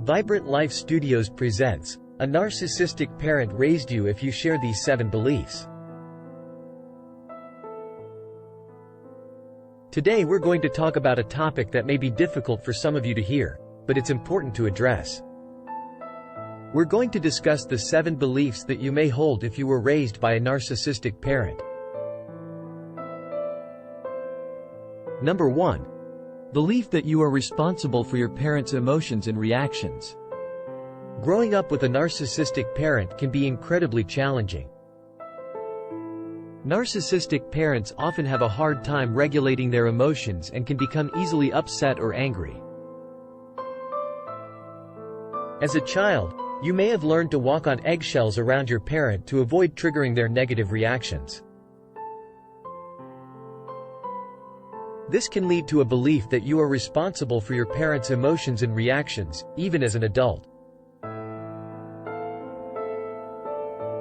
Vibrant Life Studios presents, A Narcissistic Parent Raised You If You Share These 7 Beliefs. Today we're going to talk about a topic that may be difficult for some of you to hear, but it's important to address. We're going to discuss the 7 beliefs that you may hold if you were raised by a narcissistic parent. Number 1. Belief that you are responsible for your parents' emotions and reactions. Growing up with a narcissistic parent can be incredibly challenging. Narcissistic parents often have a hard time regulating their emotions and can become easily upset or angry. As a child, you may have learned to walk on eggshells around your parent to avoid triggering their negative reactions. This can lead to a belief that you are responsible for your parents' emotions and reactions, even as an adult.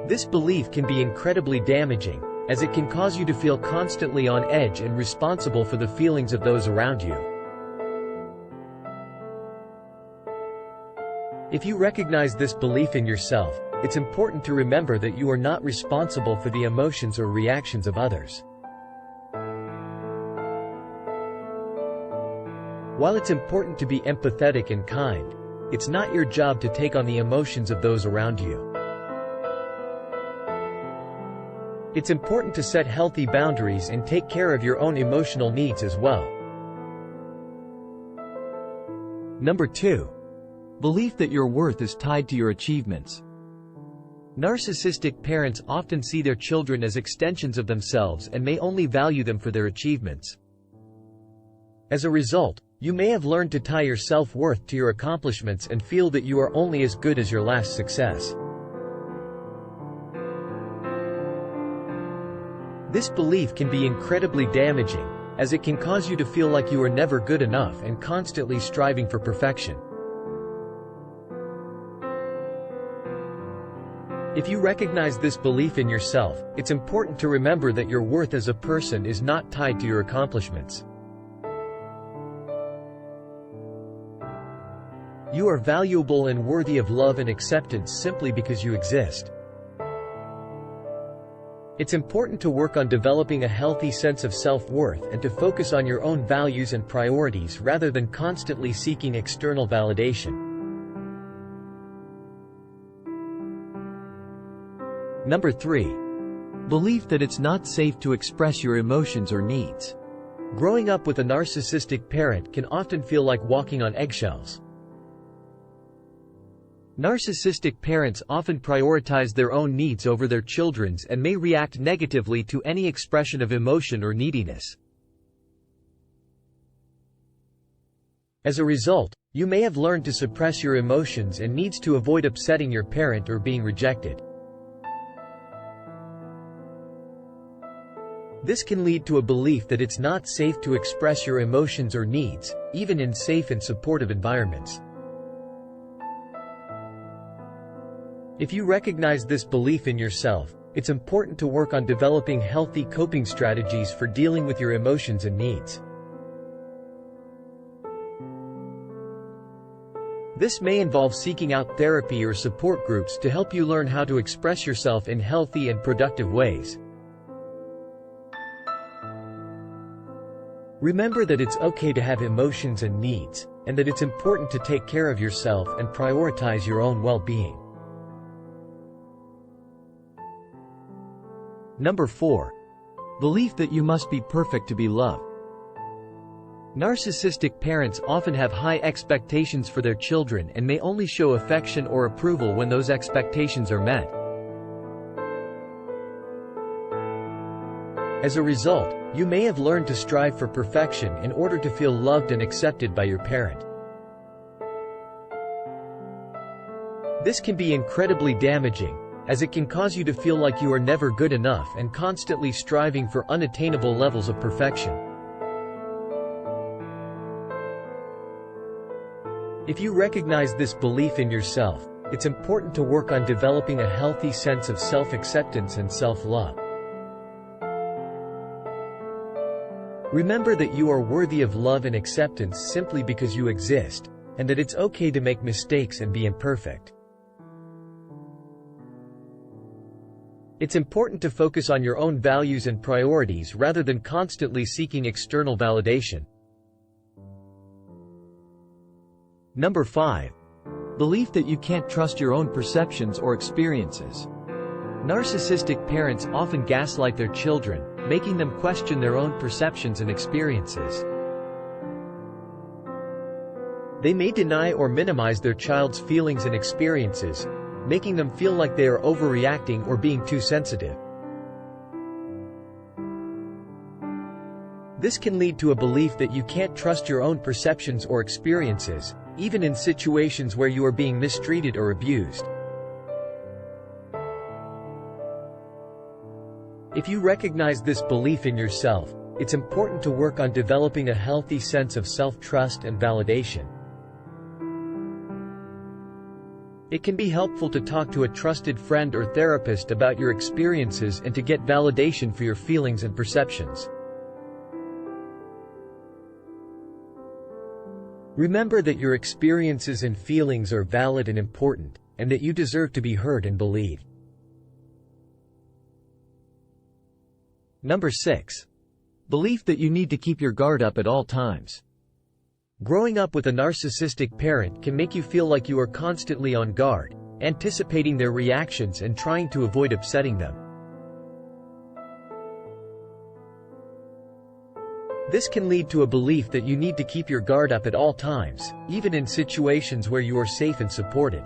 This belief can be incredibly damaging, as it can cause you to feel constantly on edge and responsible for the feelings of those around you. If you recognize this belief in yourself, it's important to remember that you are not responsible for the emotions or reactions of others. While it's important to be empathetic and kind, it's not your job to take on the emotions of those around you. It's important to set healthy boundaries and take care of your own emotional needs as well. Number 2. Belief that your worth is tied to your achievements. Narcissistic parents often see their children as extensions of themselves and may only value them for their achievements. As a result, you may have learned to tie your self-worth to your accomplishments and feel that you are only as good as your last success. This belief can be incredibly damaging, as it can cause you to feel like you are never good enough and constantly striving for perfection. If you recognize this belief in yourself, it's important to remember that your worth as a person is not tied to your accomplishments. You are valuable and worthy of love and acceptance simply because you exist. It's important to work on developing a healthy sense of self-worth and to focus on your own values and priorities rather than constantly seeking external validation. Number 3. Belief that it's not safe to express your emotions or needs. Growing up with a narcissistic parent can often feel like walking on eggshells. Narcissistic parents often prioritize their own needs over their children's and may react negatively to any expression of emotion or neediness. As a result, you may have learned to suppress your emotions and needs to avoid upsetting your parent or being rejected. This can lead to a belief that it's not safe to express your emotions or needs, even in safe and supportive environments. If you recognize this belief in yourself, it's important to work on developing healthy coping strategies for dealing with your emotions and needs. This may involve seeking out therapy or support groups to help you learn how to express yourself in healthy and productive ways. Remember that it's okay to have emotions and needs, and that it's important to take care of yourself and prioritize your own well-being. Number 4. Belief that you must be perfect to be loved. Narcissistic parents often have high expectations for their children and may only show affection or approval when those expectations are met. As a result, you may have learned to strive for perfection in order to feel loved and accepted by your parent. This can be incredibly damaging, as it can cause you to feel like you are never good enough and constantly striving for unattainable levels of perfection. If you recognize this belief in yourself, it's important to work on developing a healthy sense of self-acceptance and self-love. Remember that you are worthy of love and acceptance simply because you exist, and that it's okay to make mistakes and be imperfect. It's important to focus on your own values and priorities rather than constantly seeking external validation. Number 5. Belief that you can't trust your own perceptions or experiences. Narcissistic parents often gaslight their children, making them question their own perceptions and experiences. They may deny or minimize their child's feelings and experiences, making them feel like they are overreacting or being too sensitive. This can lead to a belief that you can't trust your own perceptions or experiences, even in situations where you are being mistreated or abused. If you recognize this belief in yourself, it's important to work on developing a healthy sense of self-trust and validation. It can be helpful to talk to a trusted friend or therapist about your experiences and to get validation for your feelings and perceptions. Remember that your experiences and feelings are valid and important, and that you deserve to be heard and believed. Number 6. Belief that you need to keep your guard up at all times. Growing up with a narcissistic parent can make you feel like you are constantly on guard, anticipating their reactions and trying to avoid upsetting them. This can lead to a belief that you need to keep your guard up at all times, even in situations where you are safe and supported.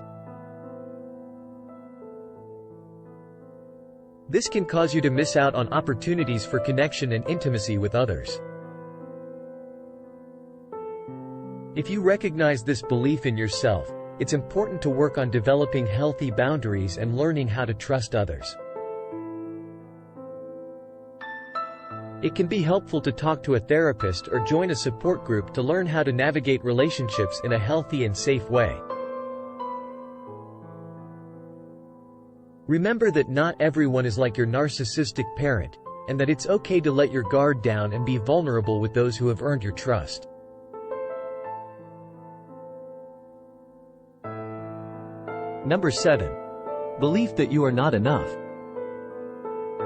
This can cause you to miss out on opportunities for connection and intimacy with others. If you recognize this belief in yourself, it's important to work on developing healthy boundaries and learning how to trust others. It can be helpful to talk to a therapist or join a support group to learn how to navigate relationships in a healthy and safe way. Remember that not everyone is like your narcissistic parent, and that it's okay to let your guard down and be vulnerable with those who have earned your trust. Number 7. Belief that you are not enough.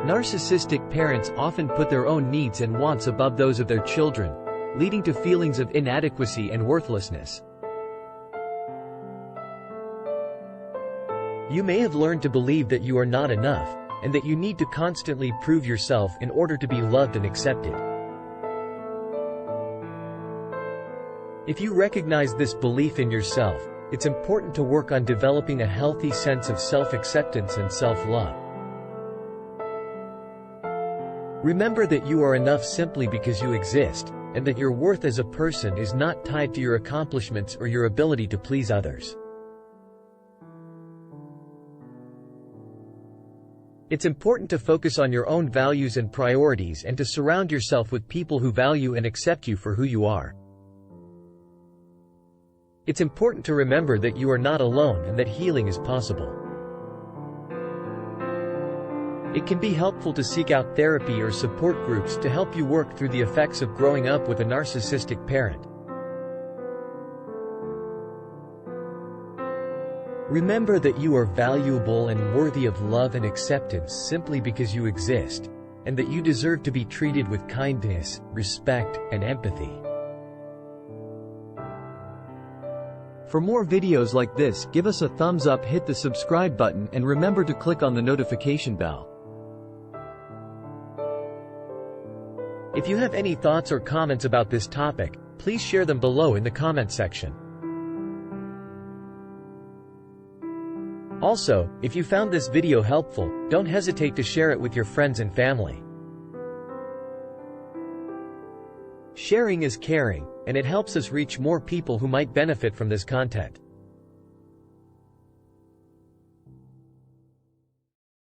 Narcissistic parents often put their own needs and wants above those of their children, leading to feelings of inadequacy and worthlessness. You may have learned to believe that you are not enough, and that you need to constantly prove yourself in order to be loved and accepted. If you recognize this belief in yourself, it's important to work on developing a healthy sense of self-acceptance and self-love. Remember that you are enough simply because you exist, and that your worth as a person is not tied to your accomplishments or your ability to please others. It's important to focus on your own values and priorities and to surround yourself with people who value and accept you for who you are. It's important to remember that you are not alone and that healing is possible. It can be helpful to seek out therapy or support groups to help you work through the effects of growing up with a narcissistic parent. Remember that you are valuable and worthy of love and acceptance simply because you exist, and that you deserve to be treated with kindness, respect, and empathy. For more videos like this, give us a thumbs up, hit the subscribe button, and remember to click on the notification bell. If you have any thoughts or comments about this topic, please share them below in the comment section. Also, if you found this video helpful, don't hesitate to share it with your friends and family. Sharing is caring, and it helps us reach more people who might benefit from this content.